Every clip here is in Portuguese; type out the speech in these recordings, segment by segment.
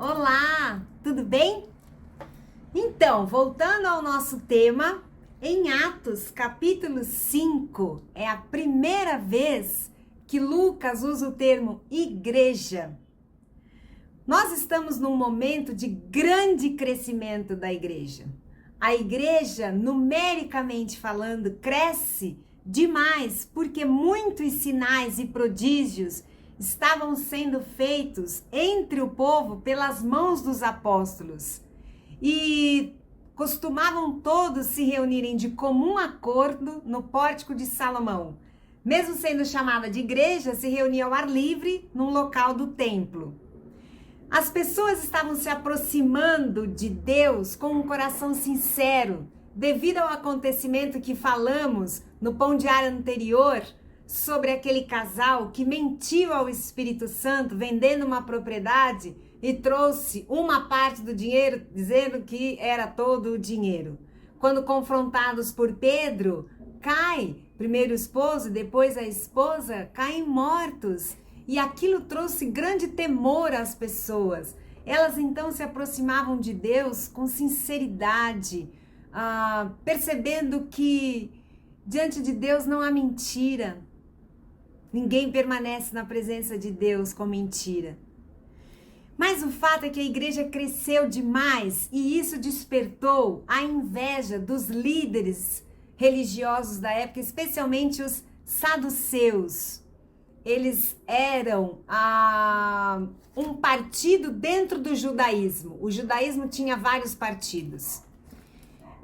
Olá, tudo bem? Então, voltando ao nosso tema, em Atos capítulo 5, é a primeira vez que Lucas usa o termo igreja. Nós estamos num momento de grande crescimento da igreja. A igreja, numericamente falando, cresce demais porque muitos sinais e prodígios estavam sendo feitos entre o povo pelas mãos dos apóstolos. E costumavam todos se reunirem de comum acordo no pórtico de Salomão. Mesmo sendo chamada de igreja, se reunia ao ar livre num local do templo. As pessoas estavam se aproximando de Deus com um coração sincero, devido ao acontecimento que falamos no pão diário anterior, sobre aquele casal que mentiu ao Espírito Santo vendendo uma propriedade e trouxe uma parte do dinheiro dizendo que era todo o dinheiro. Quando confrontados por Pedro, primeiro o esposo e depois a esposa, caem mortos. E aquilo trouxe grande temor às pessoas. Elas então se aproximavam de Deus com sinceridade, percebendo que diante de Deus não há mentira. Ninguém permanece na presença de Deus com mentira. Mas o fato é que a igreja cresceu demais e isso despertou a inveja dos líderes religiosos da época, especialmente os saduceus. Eles eram um partido dentro do judaísmo. O judaísmo tinha vários partidos.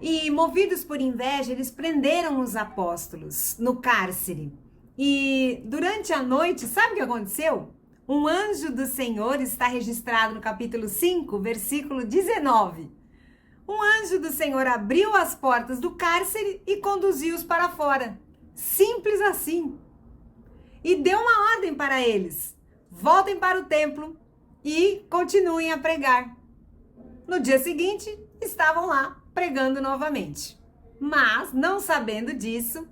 E movidos por inveja, eles prenderam os apóstolos no cárcere. E durante a noite, sabe o que aconteceu? Um anjo do Senhor, está registrado no capítulo 5, versículo 19. Um anjo do Senhor abriu as portas do cárcere e conduziu-os para fora. Simples assim. E deu uma ordem para eles: voltem para o templo e continuem a pregar. No dia seguinte, estavam lá pregando novamente. Mas, não sabendo disso,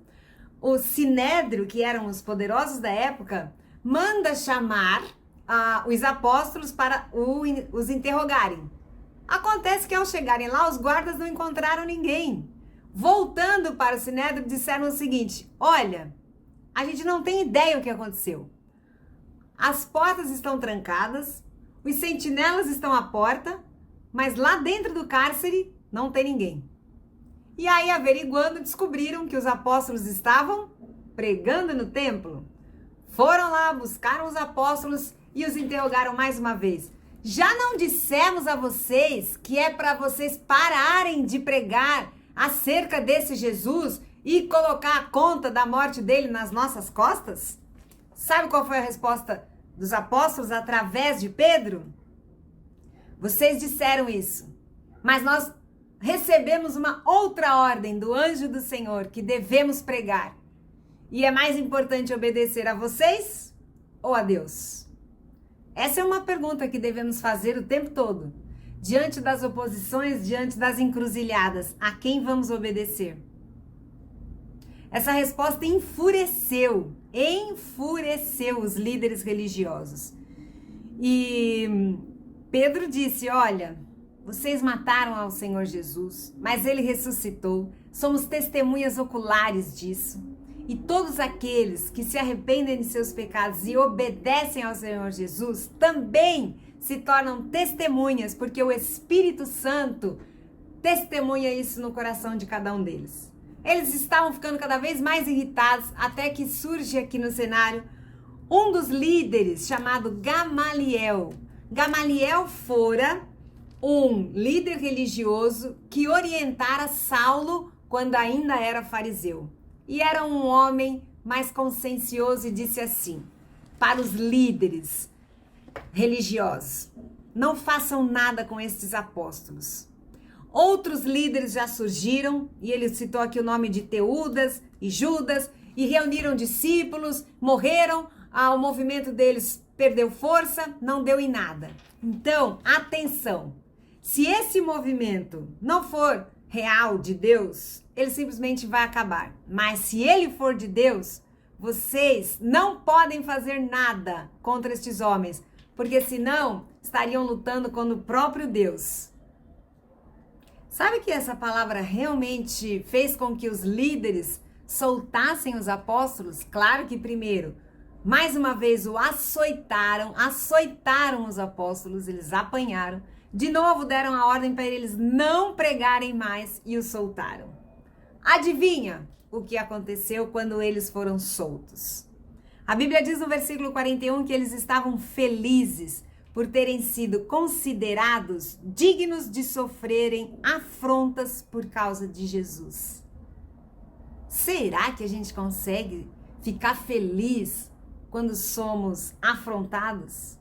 o Sinédrio, que eram os poderosos da época, manda chamar os apóstolos para os interrogarem. Acontece que ao chegarem lá, os guardas não encontraram ninguém. Voltando para o Sinédrio, disseram o seguinte: olha, a gente não tem ideia o que aconteceu. As portas estão trancadas, os sentinelas estão à porta, mas lá dentro do cárcere não tem ninguém. E aí, averiguando, descobriram que os apóstolos estavam pregando no templo. Foram lá, buscaram os apóstolos e os interrogaram mais uma vez. Já não dissemos a vocês que é para vocês pararem de pregar acerca desse Jesus e colocar a conta da morte dele nas nossas costas? Sabe qual foi a resposta dos apóstolos através de Pedro? Vocês disseram isso, mas nós recebemos uma outra ordem do anjo do Senhor que devemos pregar. E é mais importante obedecer a vocês ou a Deus? Essa é uma pergunta que devemos fazer o tempo todo. Diante das oposições, diante das encruzilhadas, a quem vamos obedecer? Essa resposta enfureceu os líderes religiosos. E Pedro disse: olha, vocês mataram ao Senhor Jesus, mas ele ressuscitou. Somos testemunhas oculares disso. E todos aqueles que se arrependem de seus pecados e obedecem ao Senhor Jesus também se tornam testemunhas, porque o Espírito Santo testemunha isso no coração de cada um deles. Eles estavam ficando cada vez mais irritados, até que surge aqui no cenário um dos líderes chamado Gamaliel. Gamaliel fora um líder religioso que orientara Saulo quando ainda era fariseu. E era um homem mais consciencioso e disse assim para os líderes religiosos: não façam nada com estes apóstolos. Outros líderes já surgiram, e ele citou aqui o nome de Teudas e Judas, e reuniram discípulos, morreram, o movimento deles perdeu força, não deu em nada. Então, atenção, se esse movimento não for real de Deus, ele simplesmente vai acabar. Mas se ele for de Deus, vocês não podem fazer nada contra estes homens, porque senão estariam lutando contra o próprio Deus. Sabe que essa palavra realmente fez com que os líderes soltassem os apóstolos? Claro que primeiro, mais uma vez o açoitaram os apóstolos, eles apanharam. De novo deram a ordem para eles não pregarem mais e os soltaram. Adivinha o que aconteceu quando eles foram soltos? A Bíblia diz no versículo 41 que eles estavam felizes por terem sido considerados dignos de sofrerem afrontas por causa de Jesus. Será que a gente consegue ficar feliz quando somos afrontados?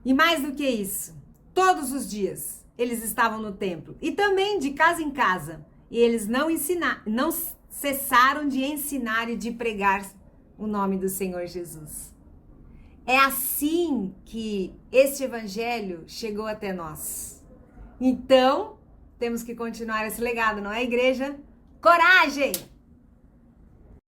E mais do que isso, todos os dias eles estavam no templo e também de casa em casa, e eles não cessaram de ensinar e de pregar o nome do Senhor Jesus. É assim que este evangelho chegou até nós. Então, temos que continuar esse legado, não é, igreja? Coragem!